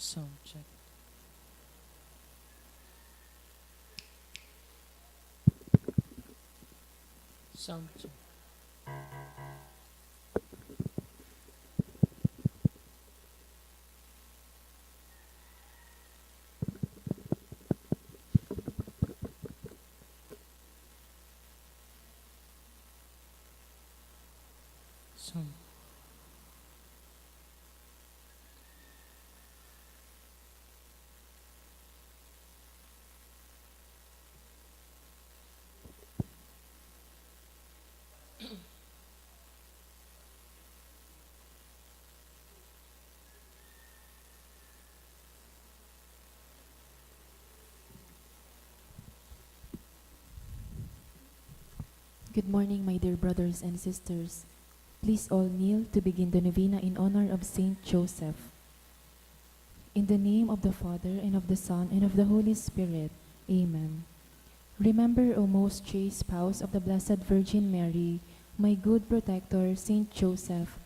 Sound check. Sound check. Sound. Good morning, my dear brothers and sisters. Please all kneel to begin the novena in honor of Saint Joseph. In the name of the Father, and of the Son, and of the Holy Spirit. Amen. Remember, O most chaste spouse of the Blessed Virgin Mary, my good protector, Saint Joseph,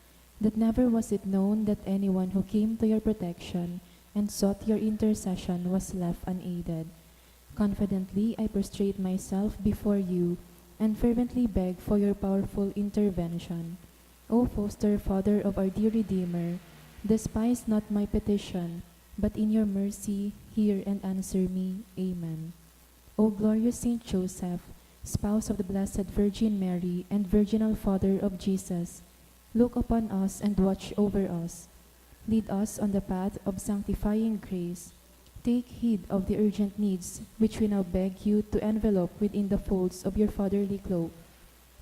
that never was it known that anyone who came to your protection and sought your intercession was left unaided. Confidently I prostrate myself before you and fervently beg for your powerful intervention. O foster Father of our dear Redeemer, despise not my petition, but in your mercy hear and answer me. Amen. O glorious Saint Joseph, spouse of the Blessed Virgin Mary and virginal Father of Jesus, look upon us and watch over us. Lead us on the path of sanctifying grace. Take heed of the urgent needs which we now beg you to envelop within the folds of your fatherly cloak.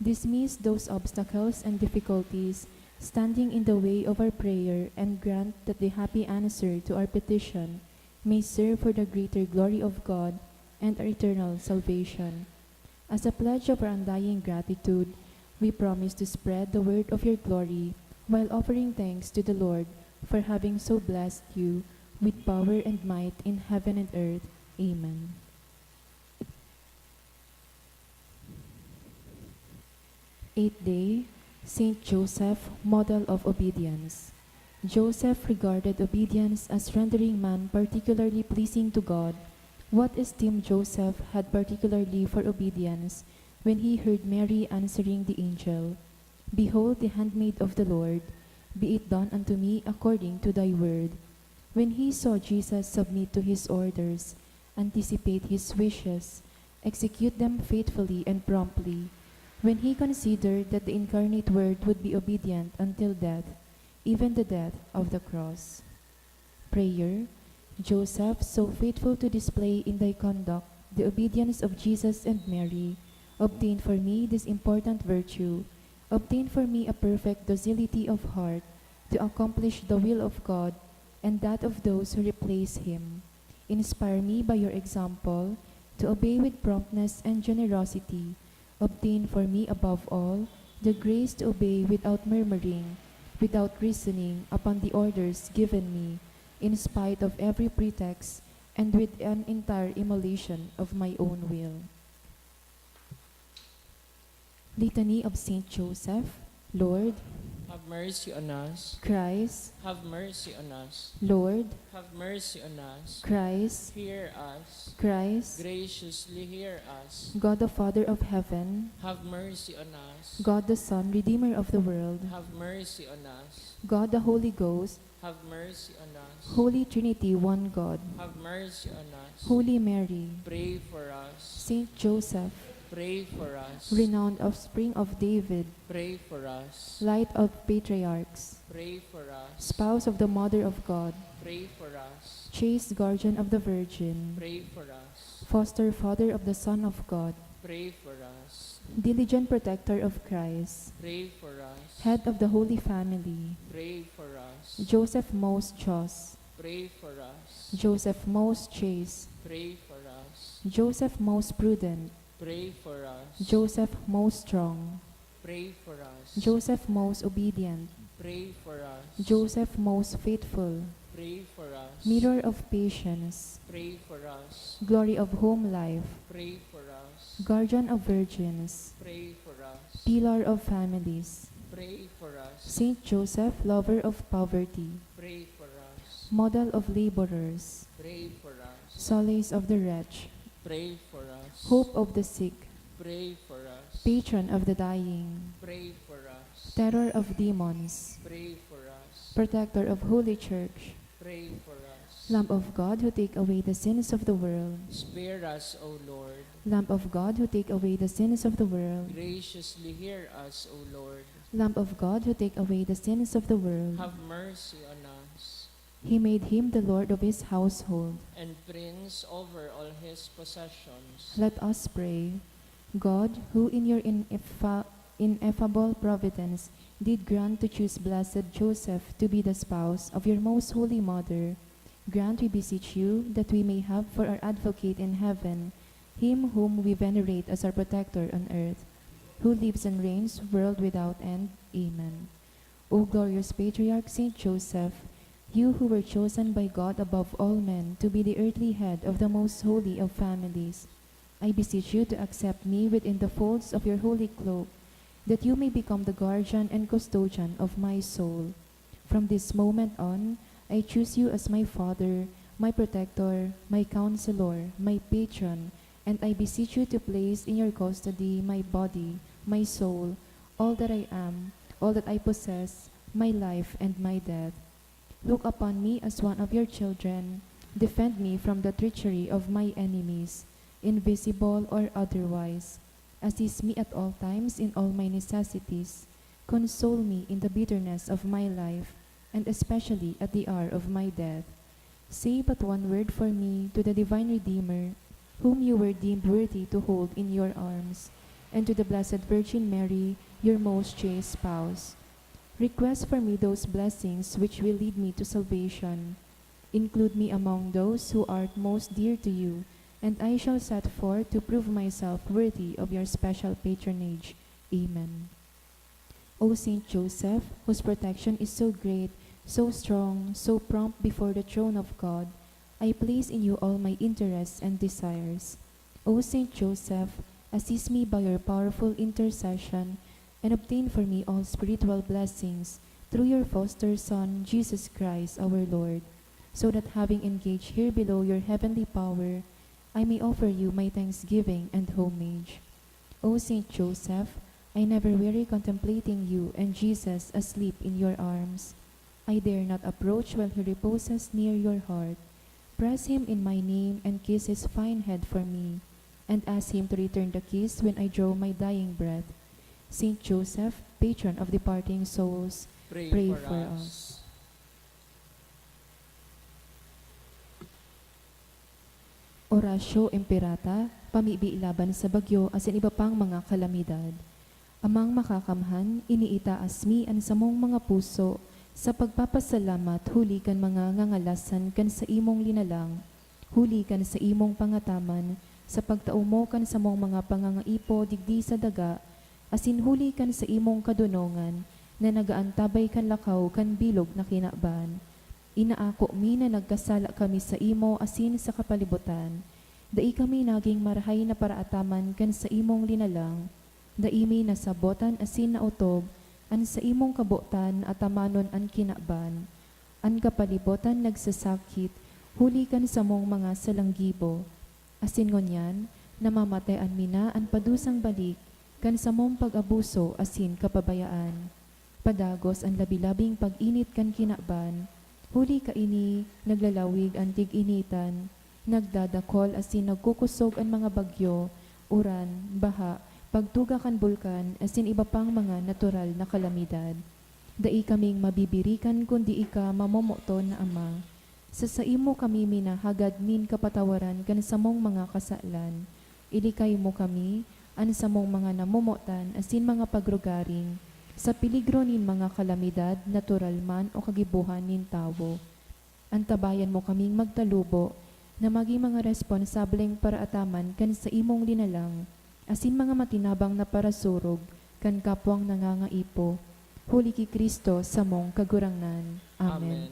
Dismiss those obstacles and difficulties standing in the way of our prayer, and grant that the happy answer to our petition may serve for the greater glory of God and our eternal salvation. As a pledge of our undying gratitude, we promise to spread the word of your glory while offering thanks to the Lord for having so blessed you with power and might in heaven and earth. Amen. Eighth day, Saint Joseph, model of obedience. Joseph regarded obedience as rendering man particularly pleasing to God. What esteem Joseph had particularly for obedience when he heard Mary answering the angel, "Behold the handmaid of the Lord, be it done unto me according to thy word." When he saw Jesus submit to his orders, anticipate his wishes, execute them faithfully and promptly, when he considered that the incarnate Word would be obedient until death, even the death of the cross. Prayer. Joseph, so faithful to display in thy conduct the obedience of Jesus and Mary, obtain for me this important virtue. Obtain for me a perfect docility of heart to accomplish the will of God and that of those who replace him. Inspire me by your example to obey with promptness and generosity. Obtain for me above all the grace to obey without murmuring, without reasoning upon the orders given me, in spite of every pretext and with an entire immolation of my own will. Litany of Saint Joseph. Lord, Have mercy on us. Christ, Have mercy on us. Lord, Have mercy on us. Christ, Hear us. Christ, Graciously hear us. God the Father of heaven, Have mercy on us. God the Son, Redeemer of the world, Have mercy on us. God the Holy Ghost, Have mercy on us. Holy Trinity, one God, Have mercy on us. Holy Mary, Pray for us. Saint Joseph, Pray for us. renowned offspring of David, Pray for us. light of patriarchs, Pray for us. spouse of the Mother of God, Pray for us. chaste guardian of the Virgin, Pray for us. foster father of the Son of God, Pray for us. diligent protector of Christ, Pray for us. head of the Holy Family, Pray for us. Joseph most just, Pray for us. Joseph most chaste, Pray for us. Joseph most prudent, Pray for us. Joseph most strong, Pray for us. Joseph most obedient, Pray for us. Joseph most faithful, Pray for us. mirror of patience, Pray for us. glory of home life, Pray for us. guardian of virgins, Pray for us. pillar of families, Pray for us. Saint Joseph, lover of poverty, Pray for us. Model of laborers, Pray for us. solace of the wretched, Pray for us. hope of the sick, Pray for us. patron of the dying, Pray for us. terror of demons, Pray for us. protector of Holy Church, Pray for us. Lamb of God who take away the sins of the world, Spare us, O Lord. Lamb of God who take away the sins of the world, Graciously hear us, O Lord. Lamb of God who take away the sins of the world. Have mercy on us, He made him the Lord of his household. and Prince over all his possessions. Let us pray. God, who in your ineffable providence did grant to choose blessed Joseph to be the spouse of your most holy mother, grant, we beseech you, that we may have for our advocate in heaven him whom we venerate as our protector on earth, who lives and reigns world without end. Amen. O glorious patriarch Saint Joseph, you who were chosen by God above all men to be the earthly head of the most holy of families, I beseech you to accept me within the folds of your holy cloak, that you may become the guardian and custodian of my soul. From this moment on, I choose you as my father, my protector, my counselor, my patron, and I beseech you to place in your custody my body, my soul, all that I am, all that I possess, my life and my death. Look upon me as one of your children. Defend me from the treachery of my enemies, invisible or otherwise. Assist me at all times in all my necessities. Console me in the bitterness of my life, and especially at the hour of my death. Say but one word for me to the divine Redeemer, whom you were deemed worthy to hold in your arms, and to the Blessed Virgin Mary, your most chaste spouse. Request for me those blessings which will lead me to salvation. Include me among those who are most dear to you, and I shall set forth to prove myself worthy of your special patronage. Amen. O Saint Joseph, whose protection is so great, so strong, so prompt before the throne of God, I place in you all my interests and desires. O Saint Joseph, assist me by your powerful intercession, and obtain for me all spiritual blessings through your foster Son, Jesus Christ our Lord, so that having engaged here below your heavenly power, I may offer you my thanksgiving and homage. O Saint Joseph, I never weary contemplating you and Jesus asleep in your arms. I dare not approach while he reposes near your heart. Press him in my name and kiss his fine head for me, and ask him to return the kiss when I draw my dying breath. Saint Joseph, patron of departing souls, Pray, pray for, for us. Oratio Imperata, pamibi ilaban sa bagyo asin iba pang mga kalamidad. Amang makakamhan, iniitaas mi ang samong mga puso, sa pagpapasalamat huli kan mga ngangalasan kan sa imong linalang, huli kan sa imong pangataman, sa pagtaumo kan sa mong mga pangangaipo digdi sa daga, asin huli kan sa imong kadunongan, na nagaantabay kan lakaw kan bilog na kinaban. Inaako mi na nagkasala kami sa imo asin sa kapalibutan. Dai kami naging marahay na paraataman kan sa imong linalang. Daimi nasabotan asin na utob, an sa imong kabutan at amanon an kinaban. An kapalibutan nagsasakit, huli kan sa mong mga salanggibo. Asin ngunyan, namamatayan mina an padusang balik, kan sa mong pag-abuso asin kapabayaan. Padagos ang labi-labing pag-init kan kinaban, huli ka ini, naglalawig ang tig-initan, nagdadakol asin nagkukusog ang mga bagyo, uran, baha, pagtuga kan bulkan, asin iba pang mga natural na kalamidad. Dai kaming mabibirikan kundi ika mamomoton na Ama. Sa imo kami minahagad min kapatawaran kan sa mong mga kasalan. Ilikay mo kami, an sa mong mga namomotan, asin mga pagrugaring, sa peligro nin mga kalamidad, natural man o kagibuhan nin tawo. Antabayan mo kaming magtalubo, na maging mga responsableng paraataman kan sa imong linalang, asin mga matinabang na parasurog, kan kapwang nangangaipo, huli ki Kristo sa mong kagurangnan. Amen.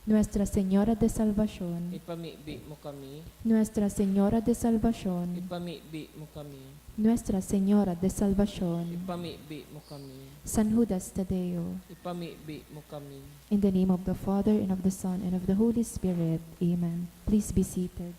Nuestra Señora de Salvación, ipamibi mo kami, Nuestra Señora de Salvación, ipamibi mo kami, Nuestra Señora de Salvación, ipamibi mo kami, San Judas Tadeo. ipamibi mo kami. In the name of the Father, and of the Son, and of the Holy Spirit. Amen. Please be seated.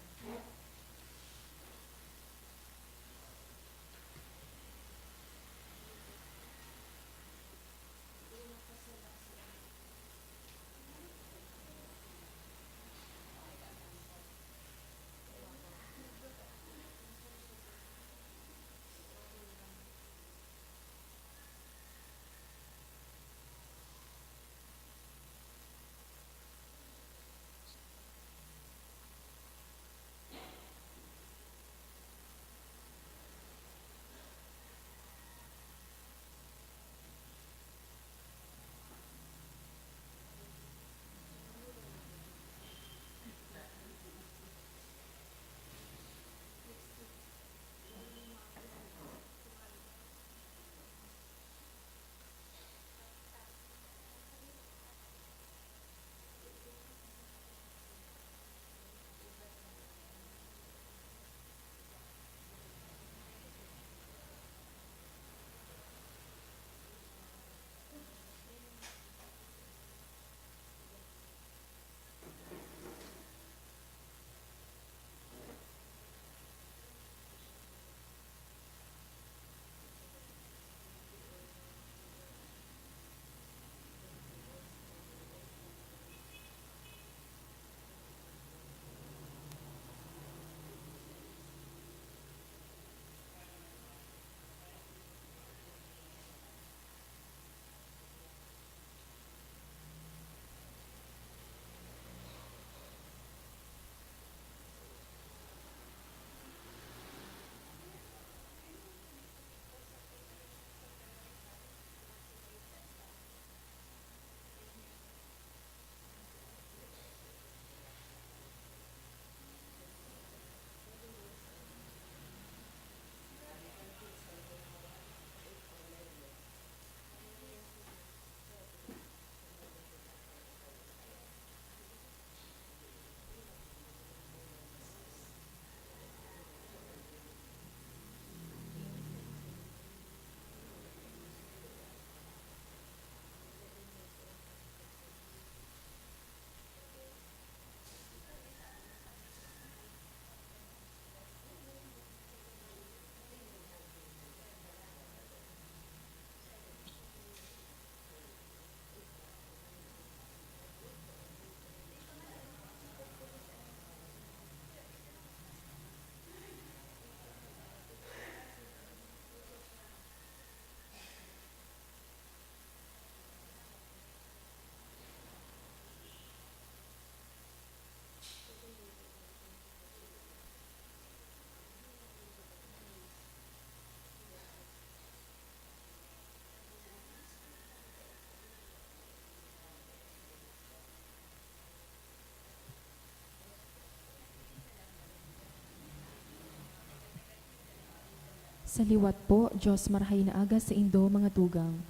Sa liwat po, Diyos marahay na aga sa indo mga tugang.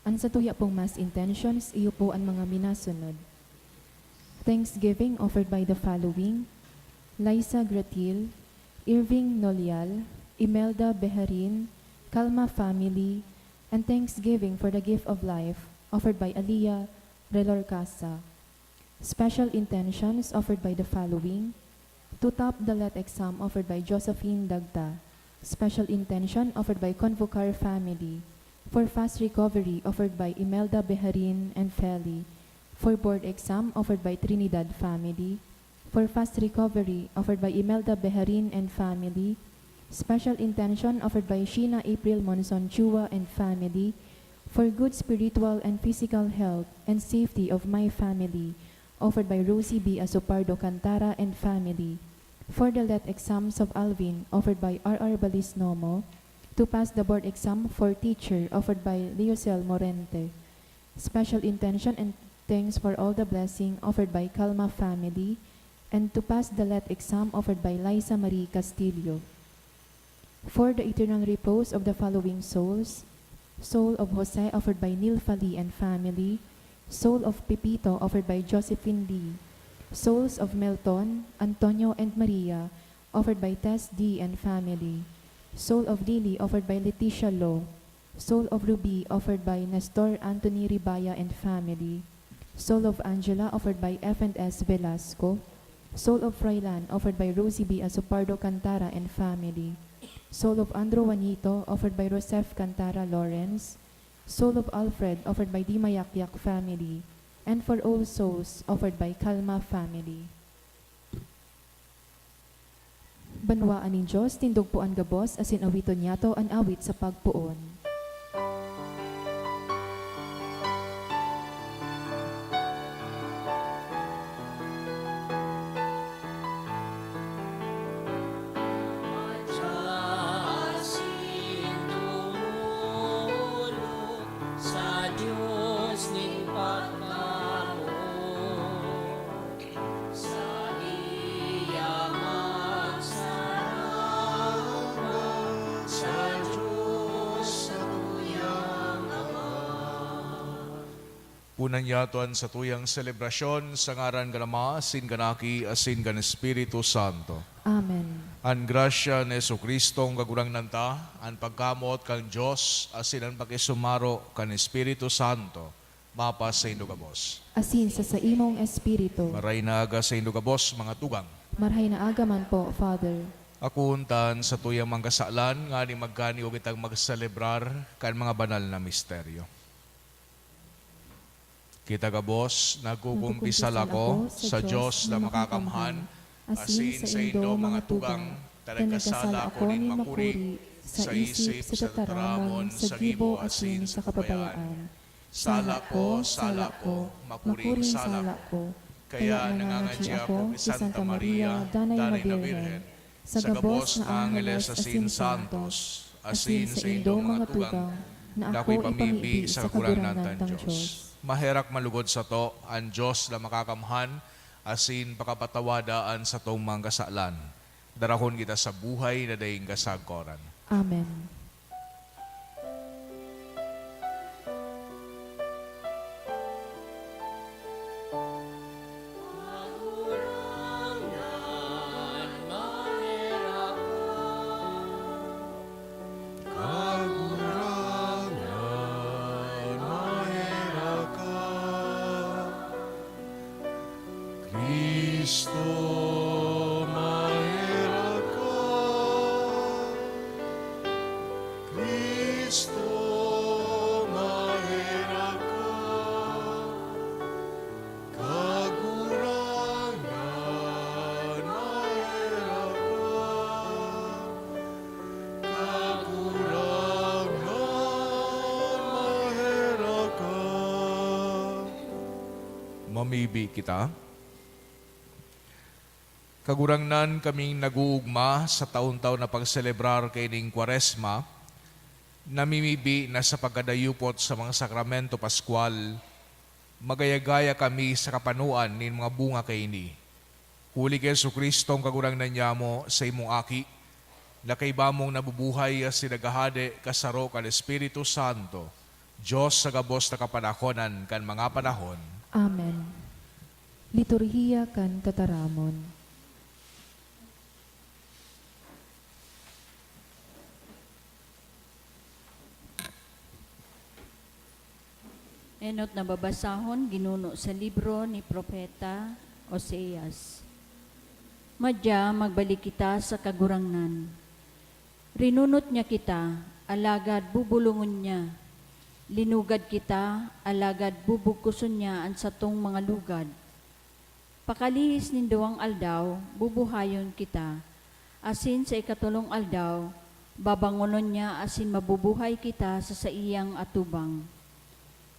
An sa tuya pong mass intentions, iyo po ang mga minasunod. Thanksgiving offered by the following: Liza Gratil, Irving Nolial, Imelda Beharin, Calma family, and thanksgiving for the gift of life offered by Aliyah Relorcasa. Special intentions offered by the following: to top the let exam offered by Josephine Dagta. Special intention offered by Convocar family. For fast recovery offered by Imelda Beharin and Feli. For board exam offered by Trinidad family. For fast recovery offered by Imelda Beharin and family. Special intention offered by Sheena April Monson Chua and family. For good spiritual and physical health and safety of my family offered by Rosie B. Asopardo Cantara and family. For the let exams of Alvin offered by R.R. Balisnomo. To pass the board exam for teacher offered by Leocel Morente. Special intention and thanks for all the blessing offered by Calma family. And to pass the let exam offered by Liza Marie Castillo. For the eternal repose of the following souls: soul of Jose offered by Neil Fali and family. Soul of Pepito, offered by Josephine Lee. Souls of Milton, Antonio, and Maria, offered by Tess D. and family. Soul of Lily, offered by Leticia Lo. Soul of Ruby, offered by Nestor Anthony Ribaya and family. Soul of Angela, offered by F&S Velasco. Soul of Froilan, offered by Rosie B. Azupardo Cantara and family. Soul of Andrew Juanito, offered by Rosef Cantara Lawrence. Soul of Alfred, offered by Di Mayakyak family. And for all souls, offered by Calma family. Banwaan ni Diyos, tindog po ang gabos, asin awiton yato an awit sa pagpuon. Asin tumulong sa Diyos ning pagkamo, sa iyang magsaraman, sa Diyos sa tuyang Ama. Punan yatuan sa tuyang selebrasyon sa ngaran ka Ama, asin kanaki, asin kan Espiritu Santo. Amen. An grasya ni Jesucristong kagurang nanta, an pagkamot kang Diyos, asin ang pakisumaro kan Espiritu Santo, mapas sa indugabos. Asin sa imong espiritu. Maray na aga sa indugabos, mga tugang. Marhay na aga man po, Father. Akuntan sa tuyang mangkasalan, nga ni magkani o kitang magselebrar kan mga banal na misteryo. Kita gabos, nagkukumpisal ako sa Diyos na makakamhan, asin sa indo mga tugang, talagkasala ako nin makuri, sa isip, sa tataramon, sa gibo, asin sa kapabayaan. Sala ko, mapuring sala ko, kaya nangangadya ako kay Santa Maria, danay na Birhen, sa gabos na Angeles asin Santos, asin sa indo mga tugang, na ako'y pamibi sa kurangnan ng Diyos. Maherak malugod sa to, ang Diyos na makakamhan, asin pakapatawadaan sa tong mga kasalan. Darahon kita sa buhay na daing kasagkoran. Amen. Kagurangan, mahirap Kristo, mahera ka. Kristo, mahera ka. Kagurangan, mahera ka. Kagurangan, mahera ka. Mamibi kita. Kagurangnan kaming naguugma sa taon-taon na pagselebrar kay ning Kwaresma, namimibi na sa pagkadayupot sa mga sakramento Pascual, magayagaya kami sa kapanuan nin mga bunga kay ini. Huli kay Jesucristo ang kagurangnan niya mo sa imong aki, na kay bamong nabubuhay as sinagahade kasaro kan Espiritu Santo, Diyos sa gabos na kapanahonan kan mga panahon. Amen. Liturhiya kan tataramon. Enot na babasahon, ginuno sa libro ni Propeta Oseas. Madya, magbalik kita sa kagurangnan. Rinunot niya kita, alagad bubulungon niya. Linugad kita, alagad bubugkuson niya ang satong mga lugad. Pakalihis ninduang aldaw, bubuhayon kita. Asin sa ikatulong aldaw, babangonon niya asin mabubuhay kita sa iyang atubang.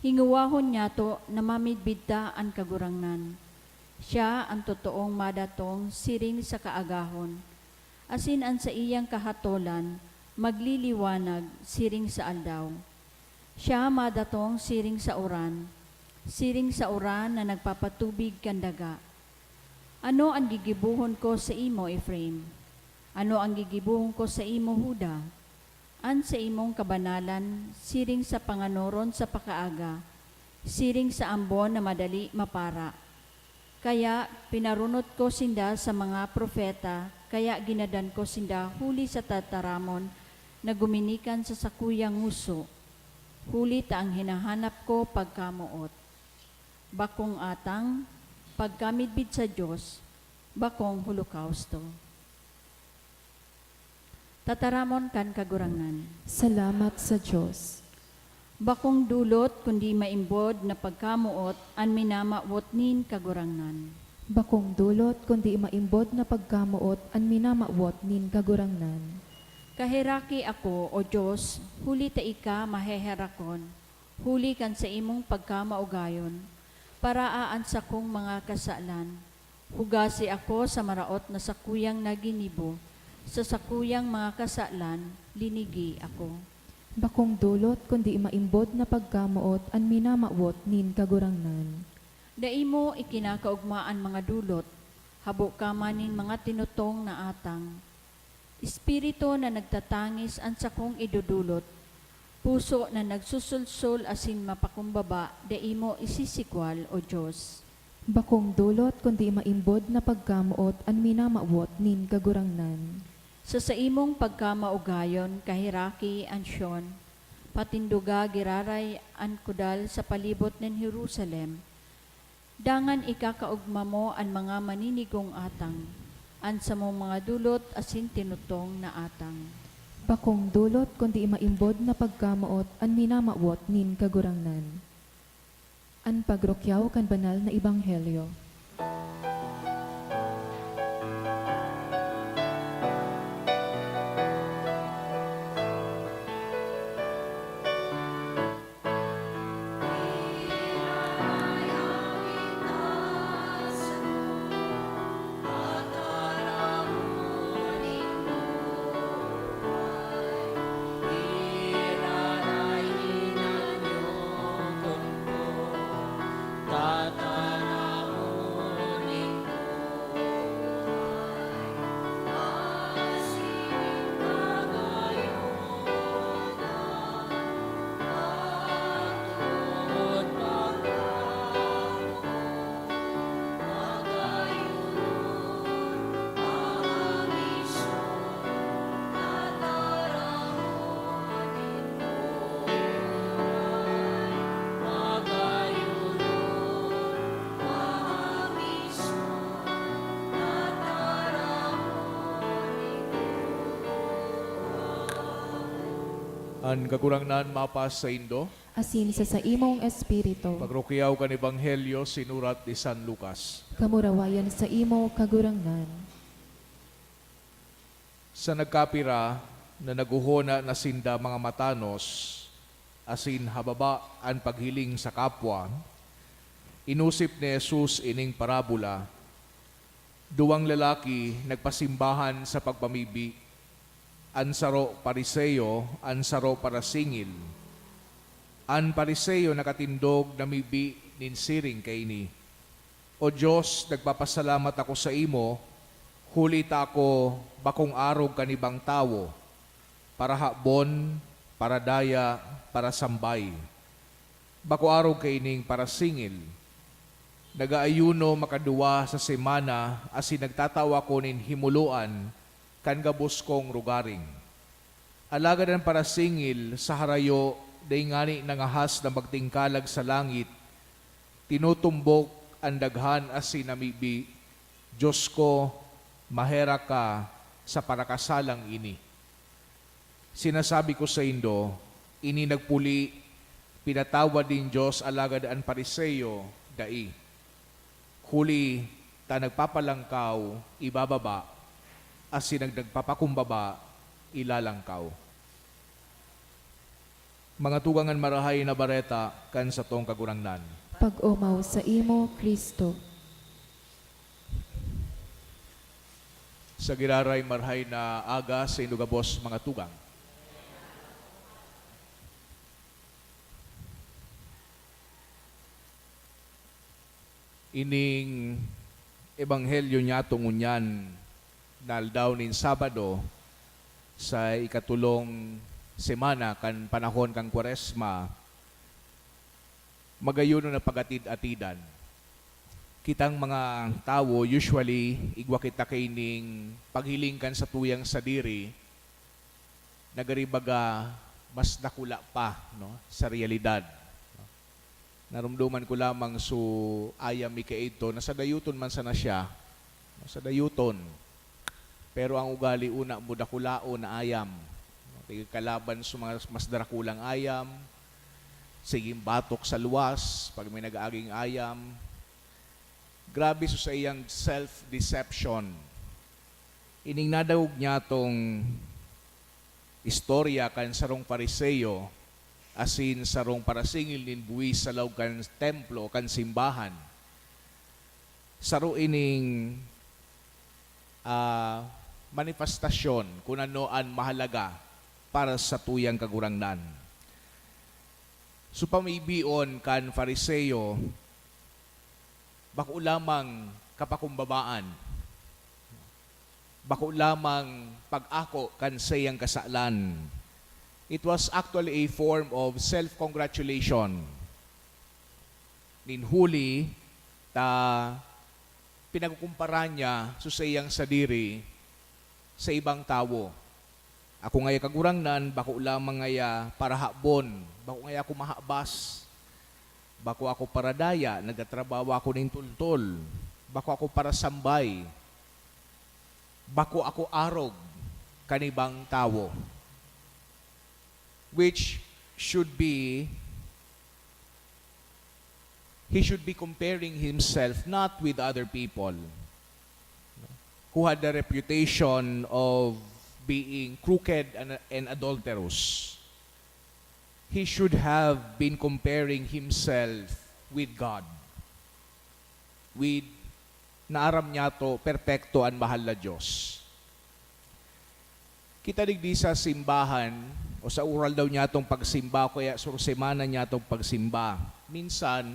Hinguwahon niya to na mamidbidta ang kagurangnan. Siya ang totoong madatong siring sa kaagahon. Asin ang sa iyang kahatolan, magliliwanag siring sa aldaw. Siya madatong siring sa uran na nagpapatubig kandaga. Ano ang gigibuhon ko sa imo, Ephraim? Ano ang gigibuhon ko sa imo, Huda? An sa imong kabanalan, siring sa panganoron sa pakaaga, siring sa ambon na madali mapara. Kaya pinarunot ko sinda sa mga propeta, kaya ginadan ko sinda huli sa tataramon na guminikan sa sakuyang nguso. Huli ta ang hinahanap ko pagkamuot. Bakong atang, pagkamidbid sa Diyos, bakong holokausto. Tataramon kan kagurangnan. Salamat sa Diyos. Bakong dulot kundi maimbod na pagkamuot an minamawot nin kagurangnan. Bakong dulot kundi maimbod na pagkamuot an minamawot nin kagurangnan. Kahiraki ako, O Diyos, huli ta ika maheherakon, huli kan sa imong pagkamaugayon, paraan sa kong mga kasalan. Hugasi ako sa maraot na sakuyang naginibo, sa sakuyang mga kasalan, linigi ako. Bakong dulot kundi maimbod na pagkamuot an minamawot nin kagurangnan. Daimo ikinakaugmaan mga dulot, habo ka manin mga tinutong na atang. Espiritu na nagtatangis ang sakong idudulot, puso na nagsusulsul asin mapakumbaba, daimo isisikwal, O Diyos. Bakong dulot kundi maimbod na pagkamuot an minamawot nin kagurangnan. Sa imong pagkamaugayon, kahiraki ansyon, patinduga giraray an kudal sa palibot ng Jerusalem. Dangan ikakaugma mo an mga maninigong atang, an sa mong mga dulot asin tinutong na atang. Bakong dulot kundi maimbod na pagkamuot an minamawot nin kagurangnan. An pagrokyaw kan banal na ebanghelyo. An kagurangnan mapas sa Indo, Asin sa imong espiritu. pagrokyaw kan Ebanghelyo sinurat ni San Lucas. Kamurawayan sa imo kagurangnan. Sa nagkapira na naguhona na sinda mga matanos, asin hababa an paghiling sa kapwa, inusip ni Jesus ining parabola. Duwang lalaki nagpasimbahan sa pagpamibi, ansaro pariseyo, ansaro para singil. An pariseyo nakatindog na mibi nin siring kaini. O Diyos, nagpapasalamat ako sa imo, huli ta ako bakong arog kanibang tawo, para habon, para daya, para sambay. Bako arog kaining para singil. Nagaayuno makaduwa sa semana, asin nagtatawa ko nin himuluan, kan gabos kong rugaring. Alagad ang para singil sa harayo, day ngani nangahas na magtingkalag sa langit, tinutumbok ang daghan asin namibi, Diyos ko, mahera ka sa parakasalang ini. Sinasabi ko sa Indo, ini nagpuli, pinatawad din Diyos alagad ang pariseyo, dai. Huli, ta nagpapalangkaw, ibababa, asin nagpapakumbaba, ilalangkaw. Mga tugangan marahay na bareta kan sa tong kagurangnan. Pag-umaw sa imo, Kristo. Sa giraray marhay na aga sa indugabos mga tugang. Ining ebanghelyo niya tungunyan naldaw nin Sabado sa ikatulong semana kan panahon kang Kwaresma, magayon na pagatid-atidan. Kitang mga tao, usually, igwa kita kaining paghilingkan sa tuyang sadiri, nagaribaga mas nakula pa no, sa realidad. Narumduman ko lamang so ayam mi ito, nasa dayuton man sana siya, sa dayuton. Pero ang ugali una mo dakulao na ayam. Tigil kalaban sa mga mas darakulang ayam, siging batok sa luwas, pag may nag-aaging ayam. Grabe so sa iyang self-deception. Ining nadawog niya tong istorya kan sarong Pariseo, asin sarong parasingil nin buwis sa loob kan templo, kan simbahan. Saro ining manifestasyon kung anoan mahalaga para sa tuyang kagurangnan. So pamibion kan Fariseo, bako lamang kapakumbabaan, bako lamang pag-ako kan sayang kasalan. It was actually a form of self-congratulation. Ninhuli, pinagkukumpara niya sa sayang sadiri sa ibang tao. Ako ngaya kagurangnan, bako lamang ngaya para habon, bako ngaya ako mahabas, bako ako para daya, nagatrabaho ako ning tultol, bako ako para sambay, bako ako arog kanibang tao. Which should be, he should be comparing himself not with other people who had the reputation of being crooked and adulterous. He should have been comparing himself with God. With naaram niya to, perpekto ang mahal na Diyos. Kita digdi sa simbahan, o sa oral daw niya itong pagsimba, kaya sur semana niya itong pagsimba. Minsan,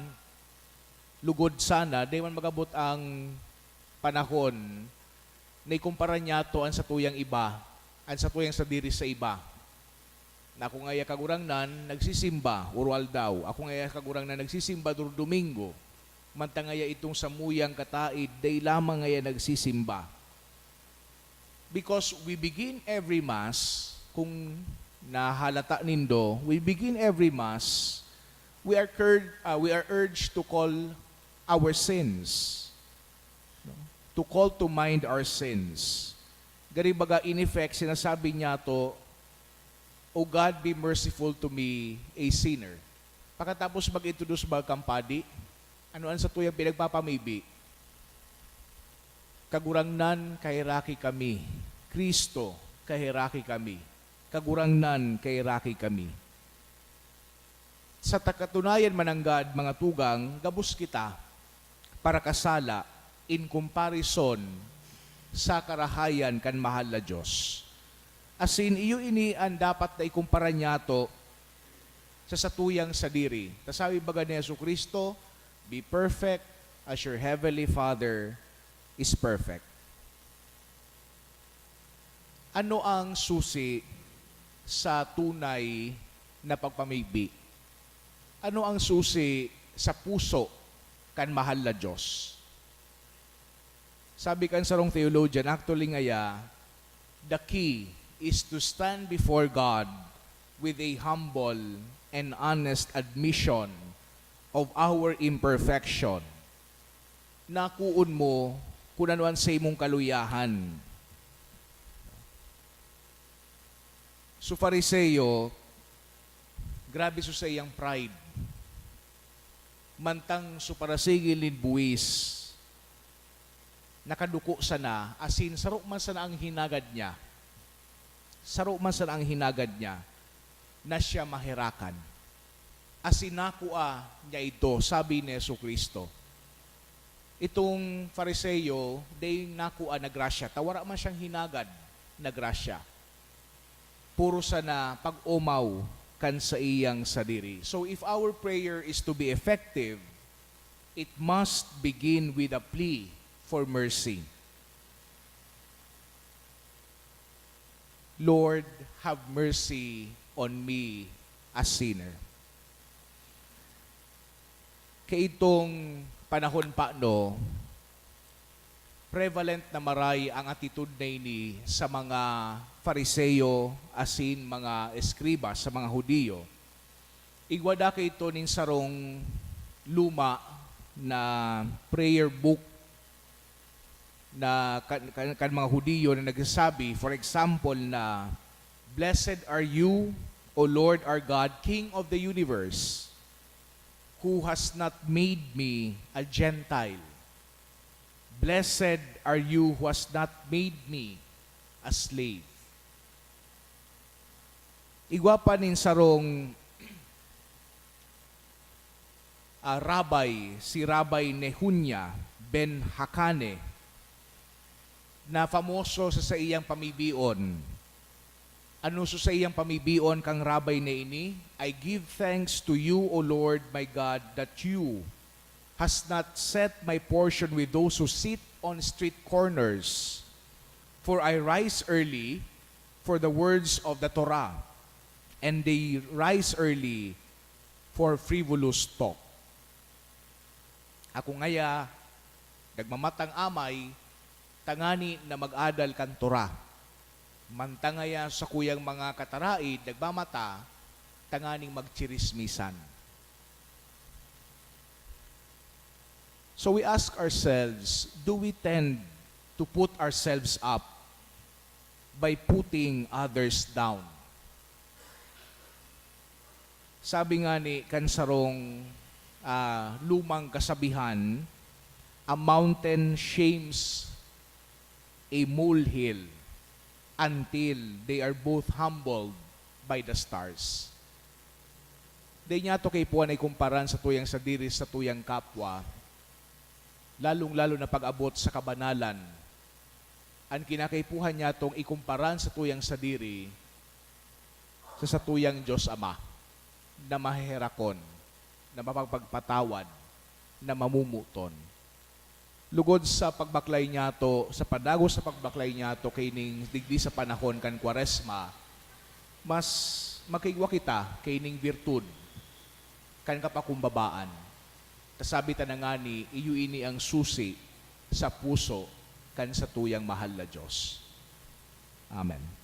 lugod sana, di man magabot ang panahon na ikumpara niya ito ang sa tuyang iba, ang sa tuyang sa diri sa iba. Na kung ngaya kagurangnan, nagsisimba, oral daw. Ako ngaya kagurangnan, nagsisimba dur Domingo. Manta ngaya itong sa muyang kataid, day lamang ngaya nagsisimba. Because we begin every Mass, kung nahalata nindo, we begin every Mass, we are urged to call our sins. To call to mind our sins. Garibaga, in effect, sinasabi niya to, O God, be merciful to me, a sinner. Pagkatapos mag-introduce ba kampadi, ano sa tuyang pinagpapamibi? Kagurangnan kahiraki kami, Kristo kahiraki kami, kagurangnan kahiraki kami. Sa takatunayan mananggad mga tugang, gabus kita para kasala in comparison sa karahayan kan mahal na Diyos. As in, iyo ini ang dapat na ikumpara niya to sa satuyang sadiri. Tasabi baga ni Jesucristo, be perfect as your heavenly Father is perfect. Ano ang susi sa tunay na pagpamigbi? Ano ang susi sa puso kan mahal na Diyos? Sabi kan sarong theologian, actually ngaya, the key is to stand before God with a humble and honest admission of our imperfection. Nakuun mo kung ano ang sa imong kaluyahan. So Fariseo, grabe so sa iyang pride. Mantang so parasigilin buwis, nakaduko sana, asin sarok man sana ang hinagad niya. Sarok man sana ang hinagad niya na siya mahirakan. Asin nakua niya ito, sabi ni Jesucristo. Itong Fariseo, day nakua na grasya. Tawara man siyang hinagad na grasya. Puro sana pag-umaw kan sa iyang sadiri. So if our prayer is to be effective, it must begin with a plea for mercy. Lord, have mercy on me, a sinner. kay itong panahon pa no, prevalent na maray ang attitude na ini sa mga Fariseo asin mga eskriba sa mga Hudiyo. Igwada kay ito nin sarong luma na prayer book na kan mga Hudiyo na nagsasabi, for example, na Blessed are you, O Lord our God, King of the universe, who has not made me a Gentile. Blessed are you who has not made me a slave. Igwa pa nin sarong si Rabbi Nehunya ben Hakane, na famoso sa iyang pamibion. Ano sa iyang pamibion kang rabay na ini? I give thanks to you, O Lord my God, that you has not set my portion with those who sit on street corners. For I rise early for the words of the Torah, and they rise early for frivolous talk. Ako ngaya, nagmamatang amay, tangani na mag-adal kan Torah. Mantangaya sa kuyang mga kataraid, nagmamata, tanganing magchirismisan. So we ask ourselves, do we tend to put ourselves up by putting others down? Sabi nga ni Kansarong lumang kasabihan, a mountain shames a molehill until they are both humbled by the stars. Di niya to kay puan ay kumparan sa tuyang sadiri sa tuyang kapwa, lalong-lalo na pag-abot sa kabanalan. Ang kinakaipuhan niya tong ikumparan sa tuyang sadiri sa tuyang Diyos Ama, na mahiherakon, na mapagpagpatawad, na mamumuton. Lugod sa pagbaklay niya to, sa padagos sa pagbaklay niya to kay ning digdi sa panahon kan Kwaresma, mas makigwa kita kay ning virtud kan kapakumbabaan. Kasabi ta na nga ni, iyo ini ang susi sa puso kan sa tuyang mahal na Diyos. Amen.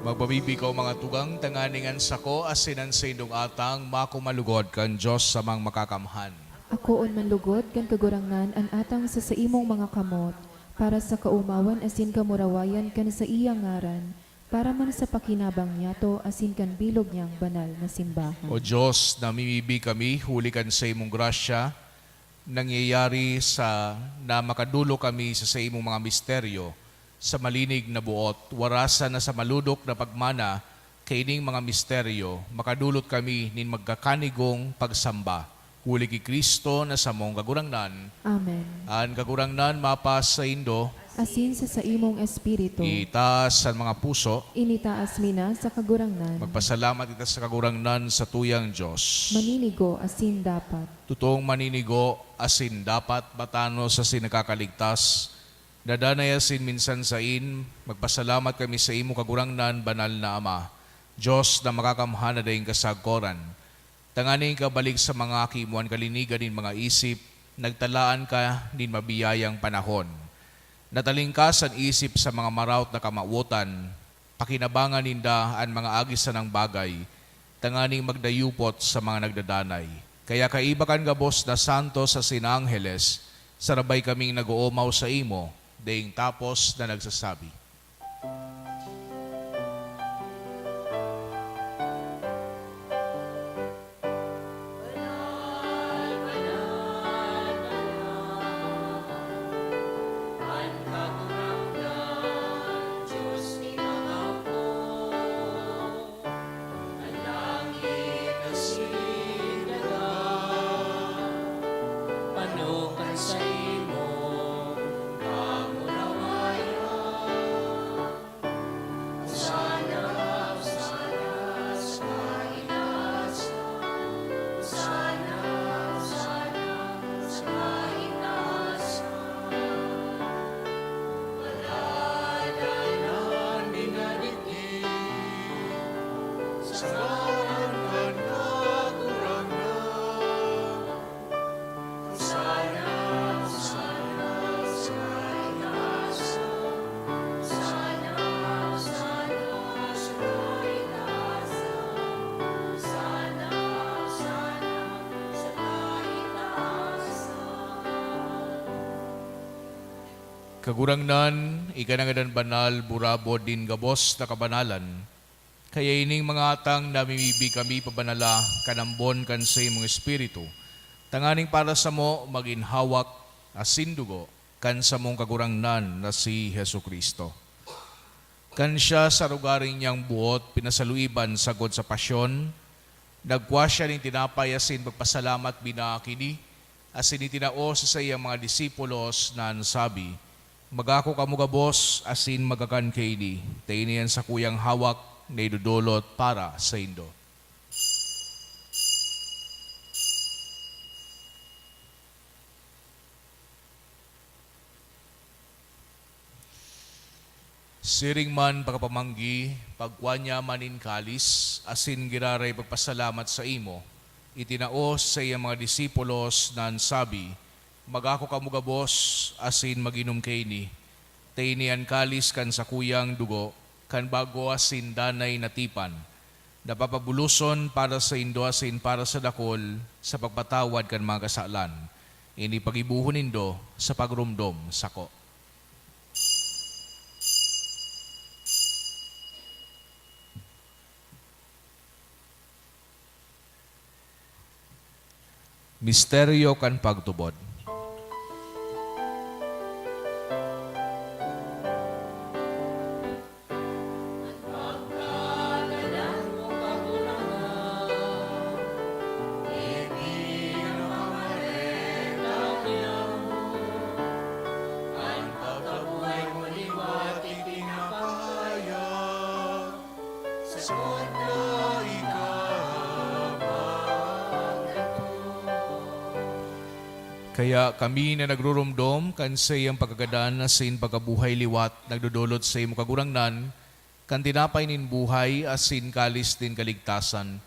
Magbabibikaw mga tugang, tanganingan sako, asinan sa indong atang, makumalugod kan Diyos sa mang makakamhan. Ako on manlugod kan kagurangnan an atang sa imong mga kamot, para sa kaumawan asin kamurawayan kan sa iyang ngaran, para man sa pakinabang niya to asin kan bilog niyang banal na simbahan. O Diyos, namimibi kami, huli kan sa imong grasya, nangyayari na makadulo kami sa imong mga misteryo, sa malinig na buot, warasan na sa maludok na pagmana, kaining mga misteryo, makadulot kami nin magkakanigong pagsamba. Huli ki Kristo na sa mong kagurangnan. Amen. Ang kagurangnan mapas sa indo, Asin sa imong espiritu, itaas sa mga puso, initaas mina sa kagurangnan, magpasalamat ita sa kagurangnan sa tuyang Diyos. maninigo asin dapat. Tutong maninigo, asin dapat, batano sa sinakakaligtas, dadanayasin minsan sa magpasalamat kami sa imo kagurangnan, banal na Ama, Diyos na makakamhan na dayong kasagkoran. Tanganing kabalik sa mga kimuan kalinigan nin mga isip, nagtalaan ka nin mabiyayang panahon. Natalingkasan isip sa mga marawt na kamawutan, pakinabangan ninda ang mga agisa ng bagay, tanganing magdayupot sa mga nagdadanay. Kaya kaibakan gabos na santos sa sinangheles, sarabay kaming nag-uumaw sa imo, daing tapos na nagsasabi. Panukan sa imo, Kagurangnan, ikanangadan banal, burabo din gabos na kabanalan. Kaya ining mga atang namimibi kami pabanala, kanambon kan sa imong espiritu. Tanganing para sa mo, maginhawak, asindugo, kan sa mong kagurangnan na si Hesu Kristo. Kan siya sa rugaring niyang buot, pinasaluiban sagod sa pasyon, nagwa siya ng tinapay asin pagpasalamat binakini, asin itinao sa iyang mga disipulos na ansabi, magako kamugabos asin magakan kaini, tayo niyan sa kuyang hawak na idudulot para sa indo. Siring man pagkapamanggi, pagwanya manin kalis, asin giraray pagpasalamat sa imo, itinaos sa iyang mga disipulos na ansabi, magako kamugabos asin maginom kaini, tayo niyan kalis kan sa kuyang dugo, kan bago asin danay natipan, napapabuluson para sa indo asin para sa dakol, sa pagpatawad kan mga kasalan, ini pagibuhon nindo sa pagrumdom sako. Misteryo kan pagtubod. Kaya kami na nagrurumdom kan sa iyang pagkagadan asin pagkabuhay liwat, nagdudulot sa iyong kagurangnan, kan tinapay nin buhay asin kalis din kaligtasan.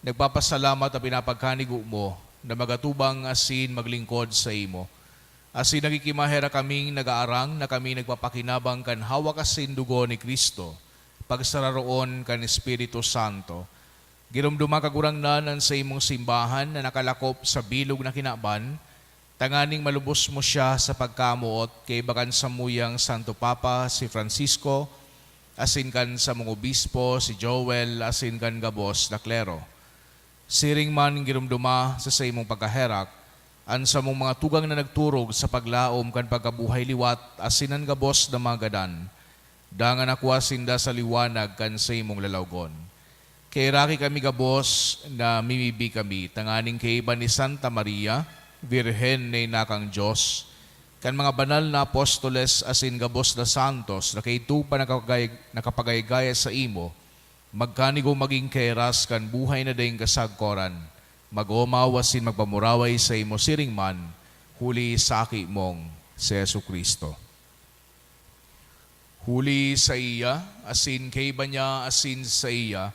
Nagpapasalamat at pinapagkanigo mo na magatubang asin maglingkod sa imo. Asin nagikimahera kaming nagaarang na kami nagpapakinabang kan hawak asin dugo ni Kristo, pagsararoon kan Espiritu Santo. Girumduma kagurangnan ang sa imong simbahan na nakalakop sa bilog na kinaban, tanganing malubos mo siya sa pagkamuot kay bakan sa muyang Santo Papa si Francisco, asin kan sa mga obispo si Joel, asin kan gabos na klero. Siring man girumduma sa imong pagkaherak, an sa mong mga tugang na nagturog sa paglaom kan pagkabuhay liwat, asinan gabos na magadan, dangan ako asinda sa liwanag kan sa imong lalawgon. Kay raki kami gabos na mimibi kami, tanganing kay iba ni Santa Maria, Virhen na inakang Diyos, kan mga banal na apostoles asin gabos na santos na kay pa nakapagaygaya sa imo, magkanigo maging keras kan buhay na dayong kasagkoran, mag-umaw asin magpamuraway sa imo siring man, huli saki mong si Yesu Kristo. Huli sa iya, asin kay ba niya asin sa iya,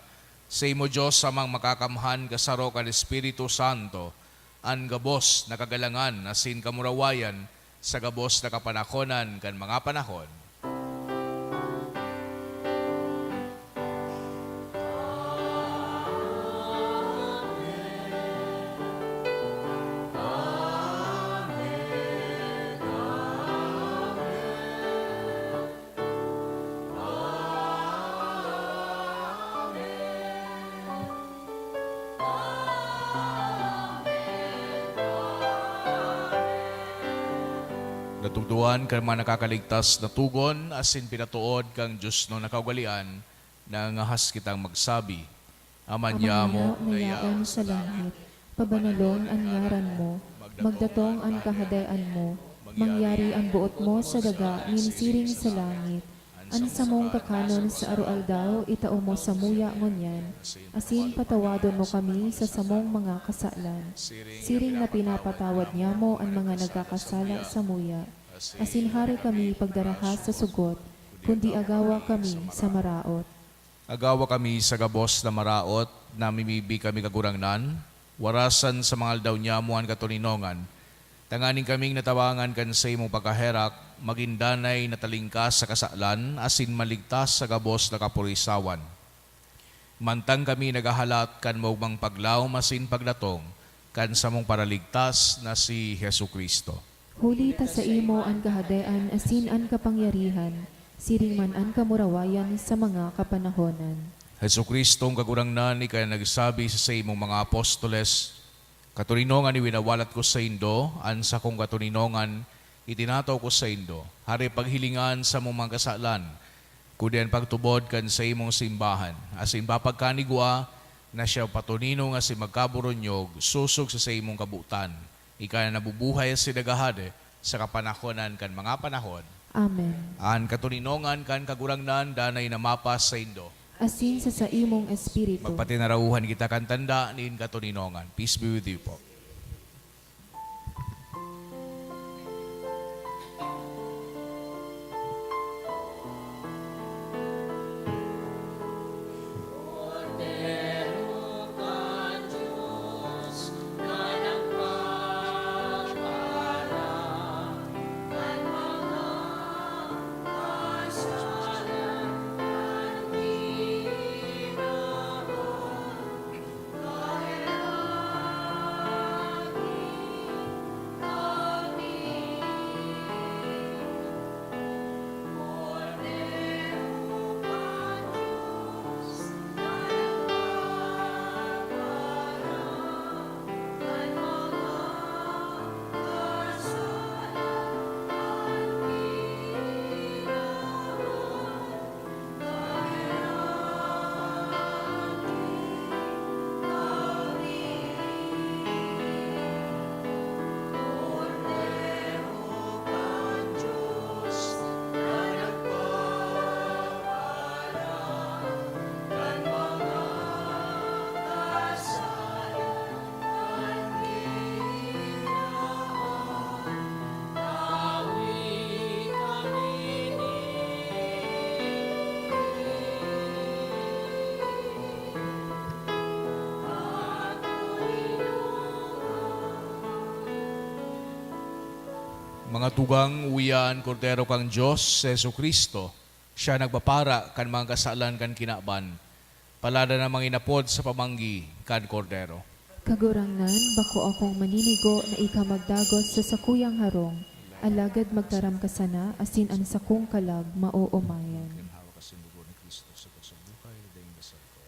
Sa imo Diyos samang makakamhan kasaro kan Espiritu Santo, an gabos na kagalangan asin kamurawayan sa gabos na kapanahonan kan mga panahon. Natutuan kan mga nakakaligtas na tugon, asin pinatuod kang Diyos no nakaugalian, na ngahas kitang magsabi, Amanya mo, nayaan sa langit, pabanalon ang ngaran mo, magdatong ang kahadayan mo, mangyari ang buot mo sa daga, minsiring sa langit, an samong kakanon sa arualdaw, itao mo sa muya ngunyan, asin patawadon mo kami sa samong mga kasalan. Siring na pinapatawad niya mo ang mga nagkakasala sa muya. Asin hari kami pagdarahas sa sugot, kundi agawa kami sa maraot. Agawa kami sa gabos na maraot, namimibi kami kagurangnan, warasan sa mga aldaw niya mo ang katuninongan, tanganing kaming natawangan kan sa imong pagkaherak, magindanay na talingkas sa kasalan, asin maligtas sa gabos na kapurisawan. Mantang kami nagahalat kan maugmang paglaw, masin pagdatong, kan sa mong paraligtas na si Hesu Kristo. Huli ta sa imo ang kahadayan, asin ang kapangyarihan, siring man ang kamurawayan sa mga kapanahonan. Hesu Kristo ang kagurangnan, ikay nagsabi sa imong mga apostoles, katuninongan iwinawalat ko sa indo, an sa kong katuninongan, itinataw ko sa indo, hari paghilingan sa mong mga kasalan, kundi ang pagtubod kan sa imong simbahan, asin papagkanigwa, na siya patunino nga si magkaburonyog, susog sa imong kabutan, ika na nabubuhay si dagahade sa kapanahonan kan mga panahon. Amen. An katuninongan kan kagurangnan, danay na mapas sa indo. Asin sa imong espiritu. Magpatinarauhan kita kan tanda ni katuninongan. Peace be with you po. Mga tugang uyan, kordero kang Diyos, Jesu Kristo, siya nagpapara kan mga kasalan kan kinaban. Palada na mga inapod sa pamanggi kan kordero. Kagurangnan, bako akong maninigo na ikamagdagos sa sakuyang harong, alagad magtaram ka sana, asin ang sakong kalag mauumayan. Hawak kasi dugo ni Kristo sa kasabukay, daing dasal ko.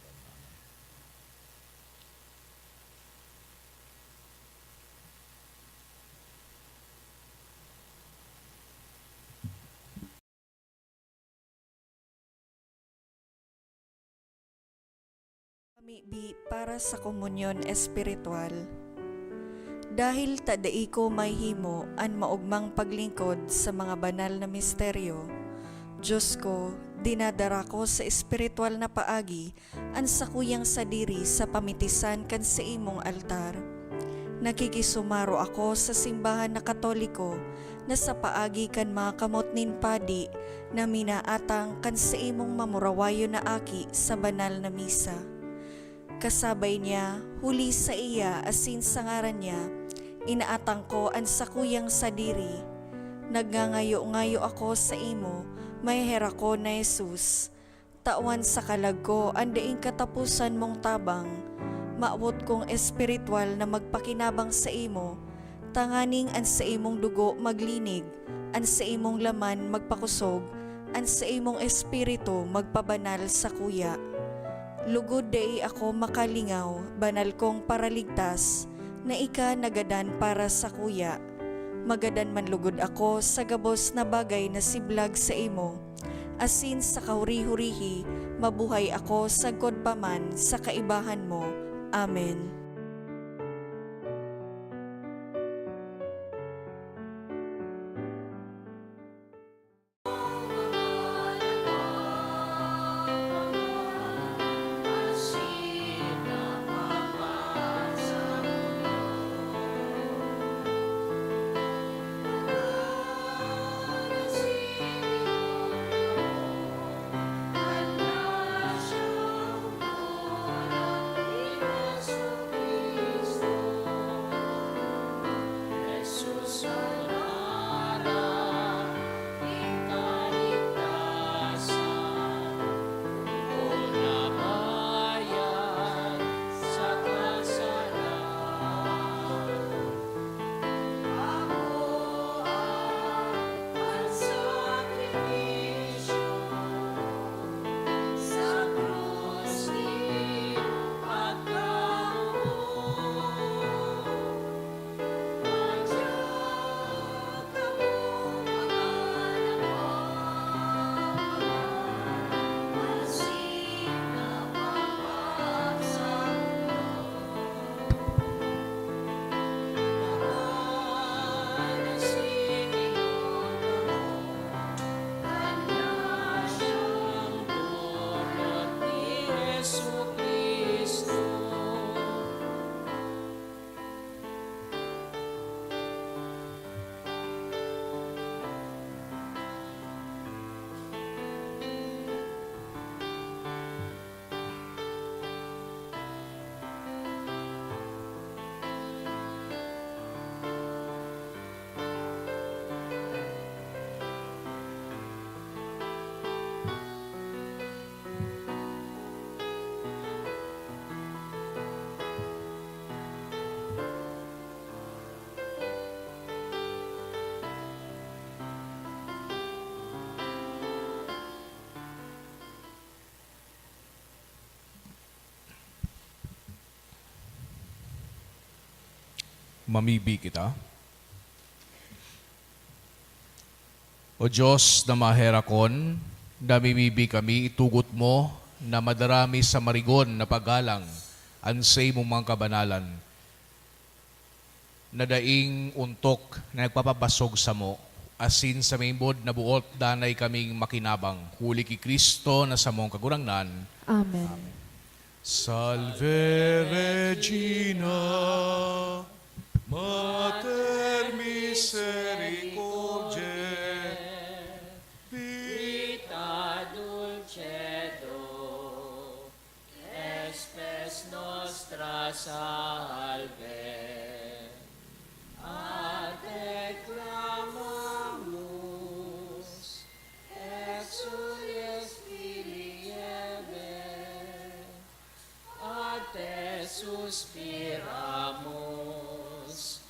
Pamibi para sa komunyon espiritual. Dahil tadai ko may himo an maugmang paglingkod sa mga banal na misteryo, Diyos ko, dinadara ko sa espiritual na paagi an sakuyang sadiri sa pamitisan kan sa imong altar. Nakikisumaro ako sa simbahan na Katoliko na sa paagi kan mga kamot nin padi na minaatang kan sa imong mamurawayo na aki sa banal na misa. kasabay niya, huli sa iya asin sa ngaran niya, inaatang ko an sakuyang sadiri. Nagngangayo-ngayo ako sa imo, may hera ko na Jesus. Tawan sa kalag ko, andaing katapusan mong tabang, maawot kong espiritual na magpakinabang sa imo, tanganing an sa imong dugo maglinig, an sa imong laman magpakusog, an sa imong espiritu magpabanal sa kuya. Lugod dai ako makalingaw, banal kong paraligtas, na ika nagadan para sa kuya. Magadan man lugod ako sa gabos na bagay na siblag sa imo, asin sa kahuri-hurihi, mabuhay ako sagod paman sa kaibahan mo. Amen. Mamibi kita. O Diyos na maherakon, namimibi kami, itugot mo na madarami sa marigon na paggalang ansay mong mga kabanalan, na daing untok na nagpapabasog sa mo, asin sa mimbod na buot danay kaming makinabang, huli ki Kristo na sa mong kagurangnan. Amen. Salve Regina, Mater Misericordiae, Vita dulcedo, espes nostra salve. A te clamamus, exules Filii Eve, a te suspiramus,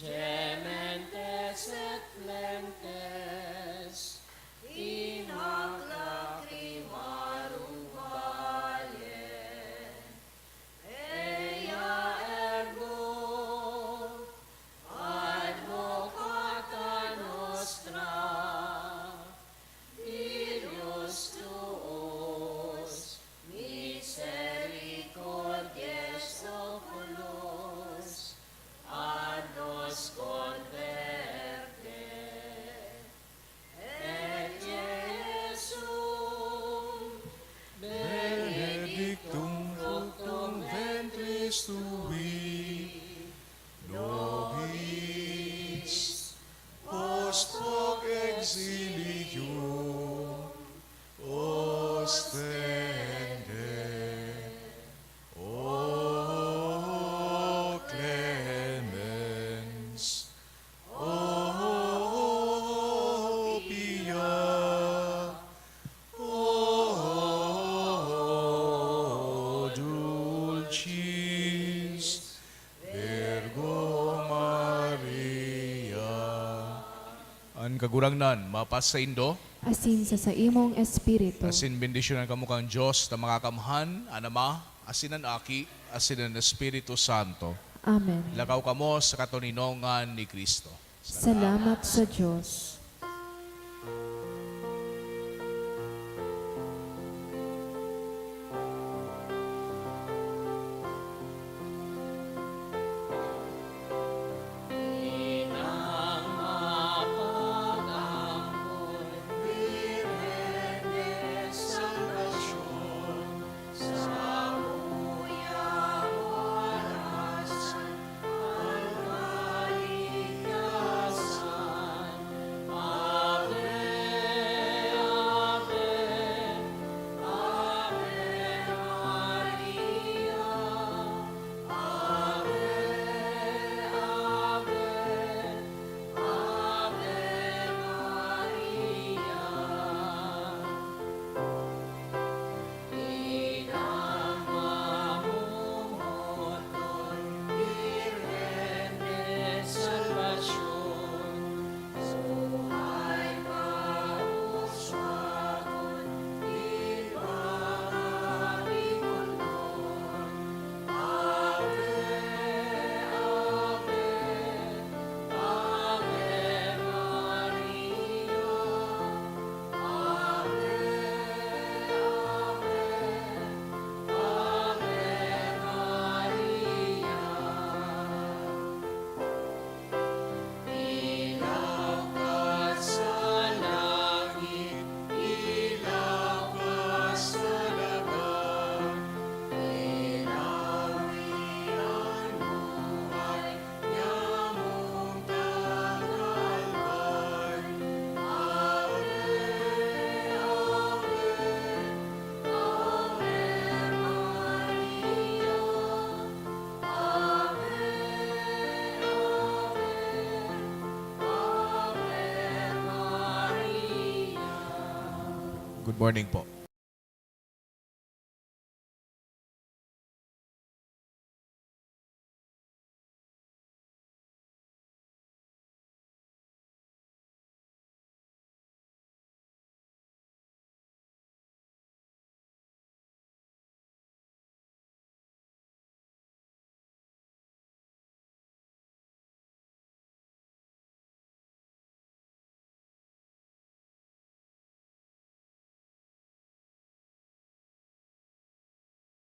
gementes et flentes, in hoc lacrimarum valle. Ea ergo, advocata nostra, Filius tuus, misericordies oculos, ad nos converte. Et Iesum, benedictum fructum ventris tui, nobis post hoc exilium ostende. O kagurangnan, mapas sa Indo, asin sa imong espiritu. asin bendisyonan kamo kang Diyos na makakamhan, anama, asin ang aki, asin ang Espiritu Santo. Amen. Lakaw kamo sa katuninongan ni Kristo. Salamat sa Diyos. Good morning po.